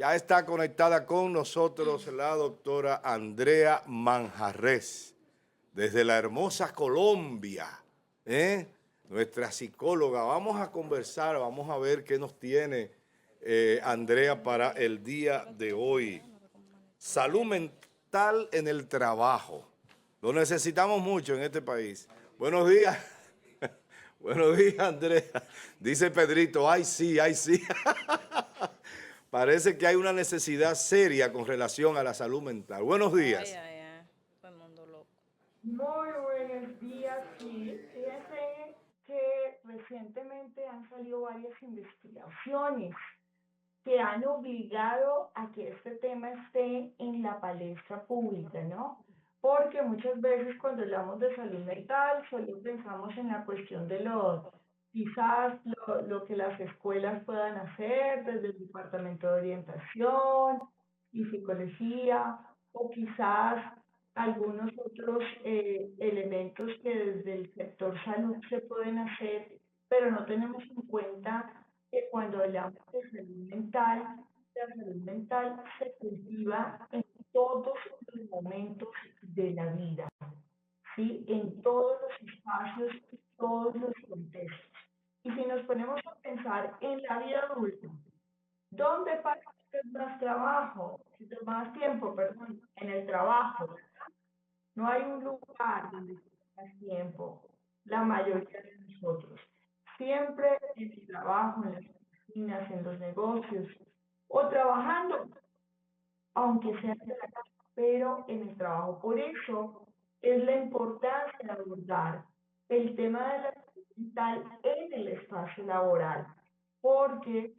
Ya está conectada con nosotros la doctora Andrea Manjarrés, desde la hermosa Colombia, nuestra psicóloga. Vamos a conversar, vamos a ver qué nos tiene Andrea para el día de hoy. Salud mental en el trabajo. Lo necesitamos mucho en este país. Buenos días. Buenos días, Andrea. Dice Pedrito, ay sí, ay sí. Parece que hay una necesidad seria con relación a la salud mental. Buenos Ay, días. ay, ay, todo el mundo loco. Muy buenos días, sí. Fíjense que recientemente han salido varias investigaciones que han obligado a que este tema esté en la palestra pública, ¿no? Porque muchas veces cuando hablamos de salud mental, solo pensamos en la cuestión de quizás lo que las escuelas puedan hacer desde el departamento de orientación y psicología, o quizás algunos otros elementos que desde el sector salud se pueden hacer, pero no tenemos en cuenta que cuando hablamos de salud mental, la salud mental se cultiva en todos los momentos de la vida, ¿sí? En todos los espacios y todos los contextos. Y si nos ponemos a pensar en la vida adulta, ¿dónde pasa más trabajo? Más tiempo, perdón, en el trabajo. No hay un lugar donde más tiempo, la mayoría de nosotros. Siempre en el trabajo, en las oficinas, en los negocios, o trabajando, aunque sea de la casa, pero en el trabajo. Por eso es la importancia de abordar el tema de la salud mental en el espacio laboral, porque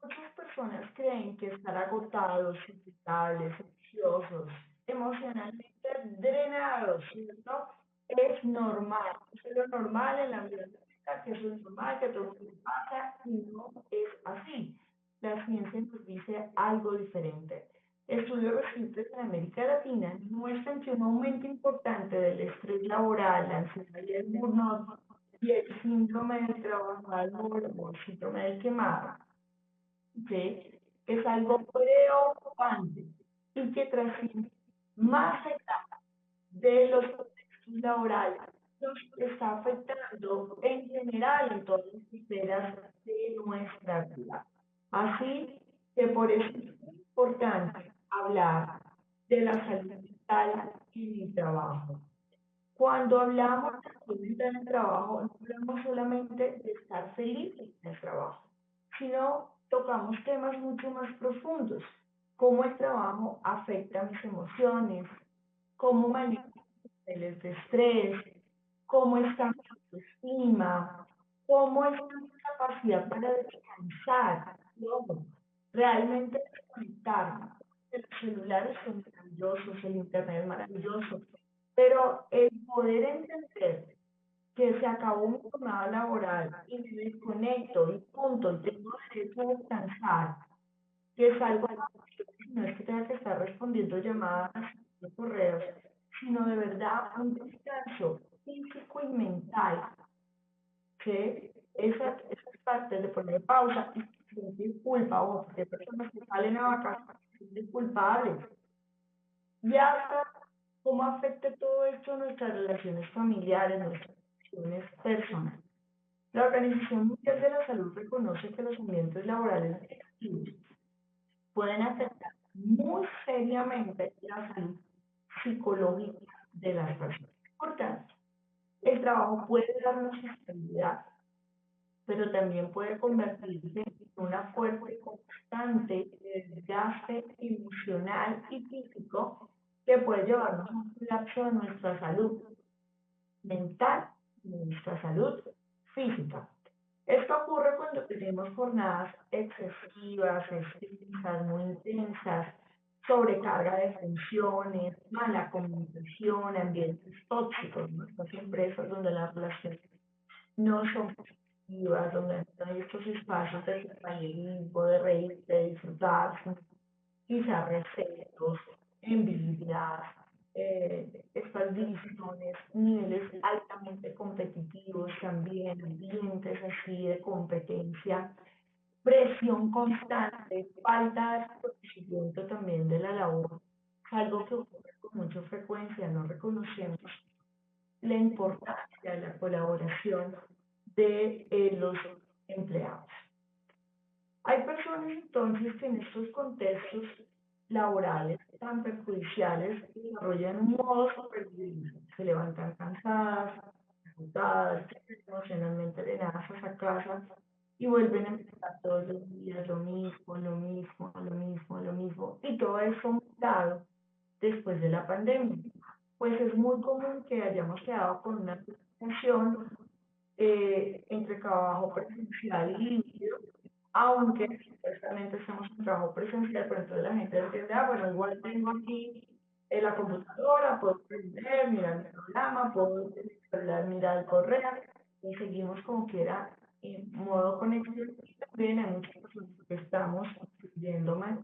muchas personas creen que estar agotados, irritables, ansiosos, emocionalmente drenados, ¿cierto? Es normal, es lo normal en la vida adulta, que eso es normal, que todo el mundo pasa, y no es así. La ciencia nos dice algo diferente. Estudios recientes en América Latina muestran que un aumento importante del estrés laboral, la ansiedad y el burnout y el síndrome del trabajador o el síndrome del quemado, ¿sí? Es algo preocupante y que trasciende más allá de los contextos laborales, nos está afectando en general en todas las esferas de nuestra vida. Así que por eso es importante hablar de la salud mental en el trabajo. Cuando hablamos de salud mental en el trabajo, no hablamos solamente de estar felices en el trabajo, sino tocamos temas mucho más profundos, cómo el trabajo afecta mis emociones, cómo manejo niveles de estrés, cómo está mi autoestima, cómo está mi capacidad para descansar, ¿no? Realmente desconectarme. Los celulares son maravillosos, el internet es maravilloso, pero el poder entender que se acabó mi jornada laboral y me desconecto y punto, y tengo derecho a descansar, que salgo a la no es que tenga que estar respondiendo llamadas y correos, sino de verdad un descanso físico y mental, que esas partes de poner pausa y sentir culpa, o porque hay personas que salen a vacaciones y se sienten culpables, y hasta cómo afecta todo esto a nuestras relaciones familiares, nuestras relaciones personales. La Organización Mundial de la Salud reconoce que los ambientes laborales negativos pueden afectar muy seriamente la salud psicológica de las personas. Por tanto, el trabajo puede darnos estabilidad, pero también puede convertirse en una fuerte constante de desgaste emocional y físico que puede llevarnos a un colapso de nuestra salud mental y de nuestra salud física. Esto ocurre cuando tenemos jornadas excesivas, extensas, muy intensas, sobrecarga de funciones, mala comunicación, ambientes tóxicos, nuestras empresas donde las relaciones no son positivas, donde no hay estos espacios de compañerismo, de reír, de disfrutar, quizás recelos, envidias, estas divisiones, niveles altamente competitivos también, ambientes así de competencia, presión constante, falta reconocimiento también de la labor, algo que ocurre con mucha frecuencia, no reconocemos la importancia de la colaboración de los empleados. Hay personas entonces que en estos contextos laborales tan perjudiciales desarrollan un modo de supervivencia. Se levantan cansadas, agotadas, emocionalmente drenadas a esa casa y vuelven a empezar todos los días lo mismo, lo mismo, lo mismo, lo mismo. Y todo eso aumentado después de la pandemia. Pues es muy común que hayamos quedado con una situación entre trabajo presencial y híbrido, aunque supuestamente estamos en trabajo presencial, pero entonces la gente entiende, bueno, igual tengo aquí la computadora, puedo prender, mirar el programa, puedo mirar el correo, y seguimos como que era en modo conexión. Y también hay muchas personas que estamos viviendo más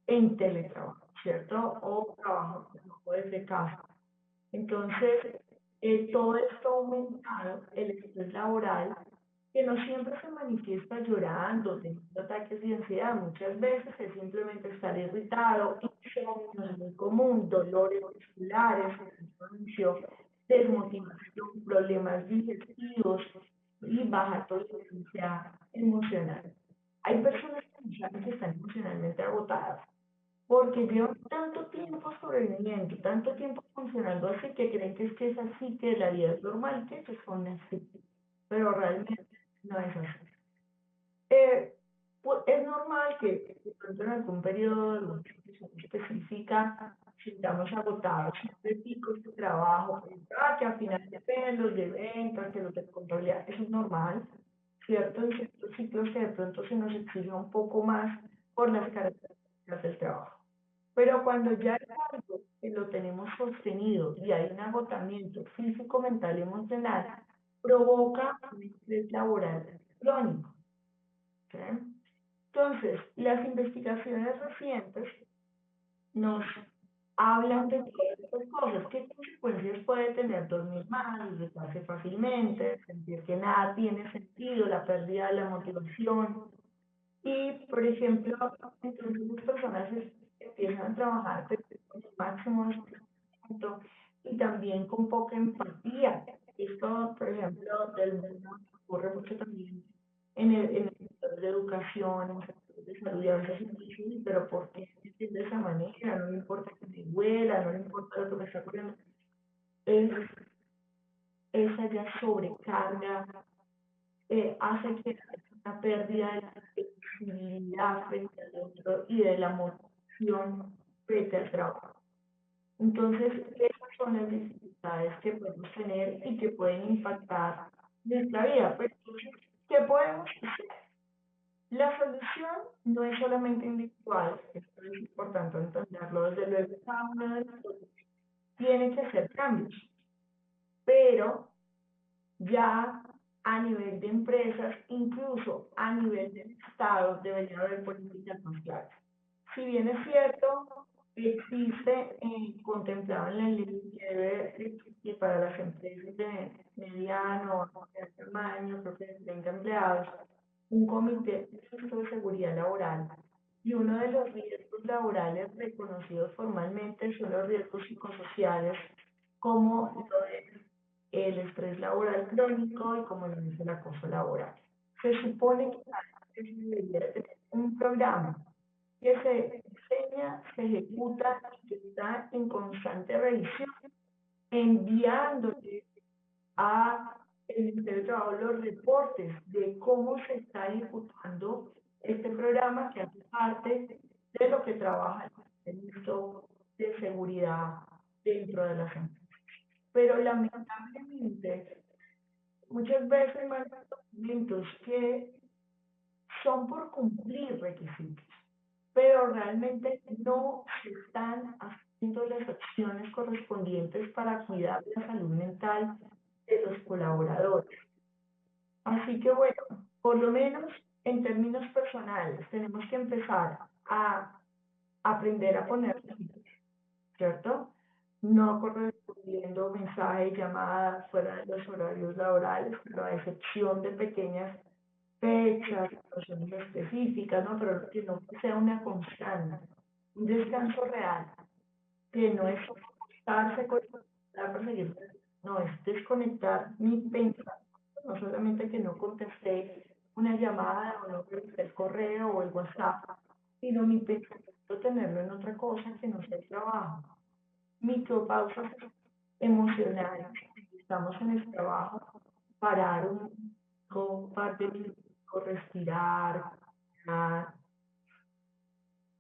en teletrabajo, ¿cierto? O trabajo desde casa. Entonces, todo esto ha aumentado el estrés laboral, que no siempre se manifiesta llorando, teniendo ataques de ansiedad. Muchas veces es simplemente estar irritado, insomnio es muy común, dolores musculares, cansancio, desmotivación, problemas digestivos y baja tolerancia emocional. Hay personas que saben que están emocionalmente agotadas porque llevan tanto tiempo sobreviviendo, tanto tiempo funcionando así, que creen que es así, que la vida es normal, que ellos son así, pero realmente no es así. Pues es normal que de pronto en algún periodo, en alguna situación específica, sintamos agotados de picos de trabajo, que al final de los de ventas, que los de contabilidad, eso es normal, ¿cierto? En ciertos ciclos que de pronto se nos exige un poco más por las características del trabajo. Pero cuando ya es algo que lo tenemos sostenido y hay un agotamiento físico, mental y emocional, provoca un estrés laboral crónico. ¿Okay? Entonces, las investigaciones recientes nos hablan de todas estas cosas. ¿Qué consecuencias puede tener dormir mal, irritarse fácilmente, sentir que nada tiene sentido, la pérdida de la motivación? Y, por ejemplo, entonces las personas empiezan a trabajar con el máximo esfuerzo y también con poca empatía. Esto, por ejemplo, del mundo ocurre mucho también en el sector de educación, en el sector de salud, y a veces uno dice, "Uy, pero ¿por qué es de esa manera? No le importa que me duela, no le importa lo que me está ocurriendo". Es esa ya sobrecarga hace que haya una pérdida de la flexibilidad frente al otro y de la motivación frente al trabajo. Entonces, esas son las dificultades que podemos tener y que pueden impactar nuestra vida. Pues, entonces, ¿qué podemos hacer? La solución no es solamente individual, esto es importante entenderlo, desde luego cada uno de nosotros tiene que hacer cambios, pero ya a nivel de empresas, incluso a nivel del Estado, debería haber políticas más claras. Si bien es cierto, existe contemplado en la ley que debe existir para las empresas de mediano o de tamaño, creo que de 30 empleados, un comité de seguridad laboral. Y uno de los riesgos laborales reconocidos formalmente son los riesgos psicosociales, como lo de el estrés laboral crónico y como lo dice el acoso laboral. Se supone que se debería tener un programa que se diseña, se ejecuta y que está en constante revisión, enviándole a el Ministerio de Trabajo los reportes de cómo se está ejecutando este programa que hace parte de lo que trabaja el Ministerio de Seguridad dentro de las empresas. Pero lamentablemente, muchas veces hay más documentos que son por cumplir requisitos, pero realmente no se están haciendo las acciones correspondientes para cuidar la salud mental de los colaboradores. Así que bueno, por lo menos en términos personales, tenemos que empezar a aprender a poner límites, ¿cierto? No correspondiendo mensajes, llamadas fuera de los horarios laborales, pero a excepción de pequeñas fechas, situaciones específicas, ¿no? Pero que no sea una constante. un descanso real, que no es estarse conectar para seguir, no, es desconectar mi pensamiento, no solamente que no contesté una llamada o no contesté el correo o el WhatsApp, sino mi pensamiento tenerlo en otra cosa que no sea el trabajo. Micropausas emocionales, estamos en el trabajo, parar un par de minutos, respirar,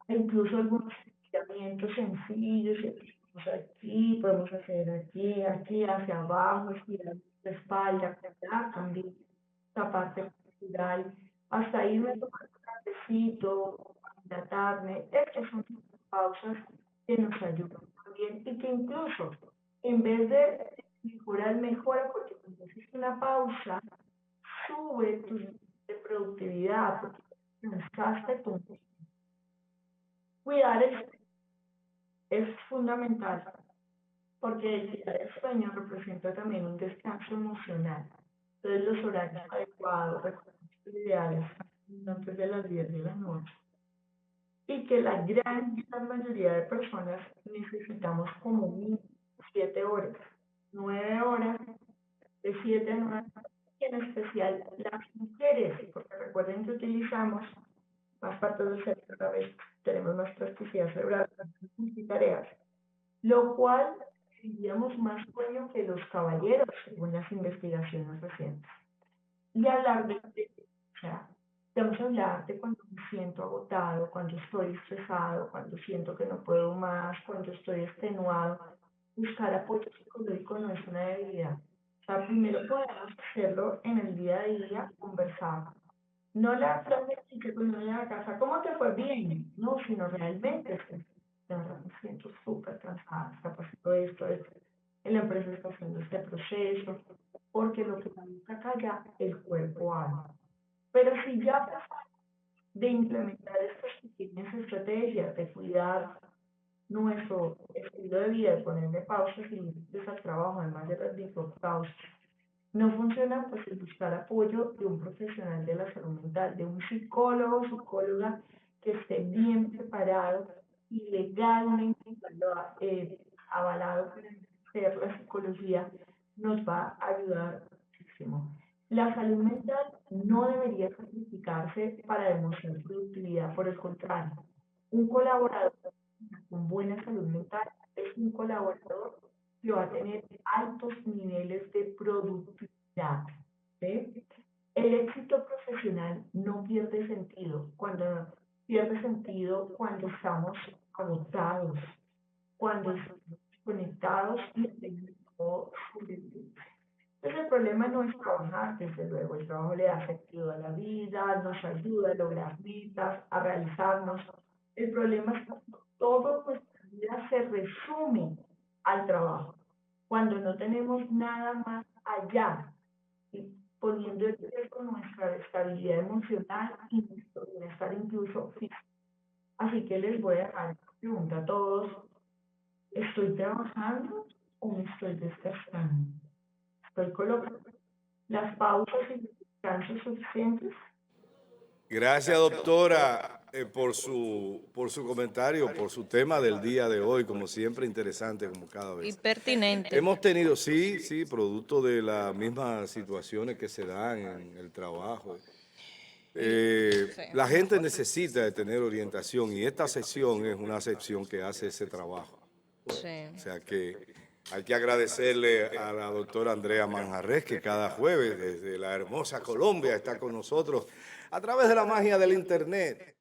incluso algunos estiramientos sencillos, podemos hacer aquí, aquí, hacia abajo, estirar la espalda, estirar también la parte postural, hasta irme a tomar un cafecito, hidratarme. Estas son pausas que nos ayudan también y que incluso en vez de mejorar, mejora, porque cuando haces una pausa, sube tu nivel de productividad, porque desgaste tu cuidar es fundamental, porque el cuidar el sueño representa también un descanso emocional. Entonces los horarios adecuados, los ideales, antes de las 10 de la noche. Y que la gran mayoría de personas necesitamos como mínimo 7 horas, 9 horas, de 7 a 9, y en especial las mujeres, porque recuerden que utilizamos más partes del cerebro a la vez, tenemos más plasticidad cerebral, multitareas, lo cual tendríamos más sueño que los caballeros, según las investigaciones recientes. Y hablar o sea, vamos a hablar de cuando me siento agotado, cuando estoy estresado, cuando siento que no puedo más, cuando estoy extenuado. Buscar apoyo psicológico no es una debilidad. O sea, primero podemos hacerlo en el día a día, conversar. No la frase que cuando llegue a casa, ¿cómo te fue bien? No, sino realmente, me siento súper cansada, está pasando esto, en la empresa está haciendo este proceso, porque lo que también saca ya, el cuerpo habla. Pero si ya pasamos de implementar estas pequeñas estrategias de cuidar nuestro estilo de vida, de ponerle pausas y límites al trabajo, además de las micropausas, no funciona, pues el buscar apoyo de un profesional de la salud mental, de un psicólogo, psicóloga que esté bien preparado y legalmente avalado para hacer la psicología, nos va a ayudar muchísimo. La salud mental no debería sacrificarse para demostrar productividad, por el contrario, un colaborador con buena salud mental es un colaborador que va a tener altos niveles de productividad. ¿Sí? El éxito profesional no pierde sentido cuando estamos agotados, cuando estamos conectados y tenemos entonces el problema no es trabajar, desde luego, el trabajo le da sentido a la vida, nos ayuda a lograr metas, a realizarnos. El problema es cuando toda nuestra vida se resume al trabajo, cuando no tenemos nada más allá, y poniendo en riesgo nuestra estabilidad emocional y nuestro bienestar incluso físico. Así que les voy a dejar esta pregunta a todos. ¿Estoy trabajando o me estoy desgastando? ¿Estoy colocando las pausas y descansos suficientes? Gracias, doctora, por su comentario, por su tema del día de hoy, como siempre, interesante, como cada Y vez. pertinente. Hemos tenido, sí, producto de las mismas situaciones que se dan en el trabajo. La gente necesita de tener orientación y esta sección es una sección que hace ese trabajo. Sí. O sea que hay que agradecerle a la doctora Andrea Manjarres, que cada jueves desde la hermosa Colombia está con nosotros a través de la magia del Internet.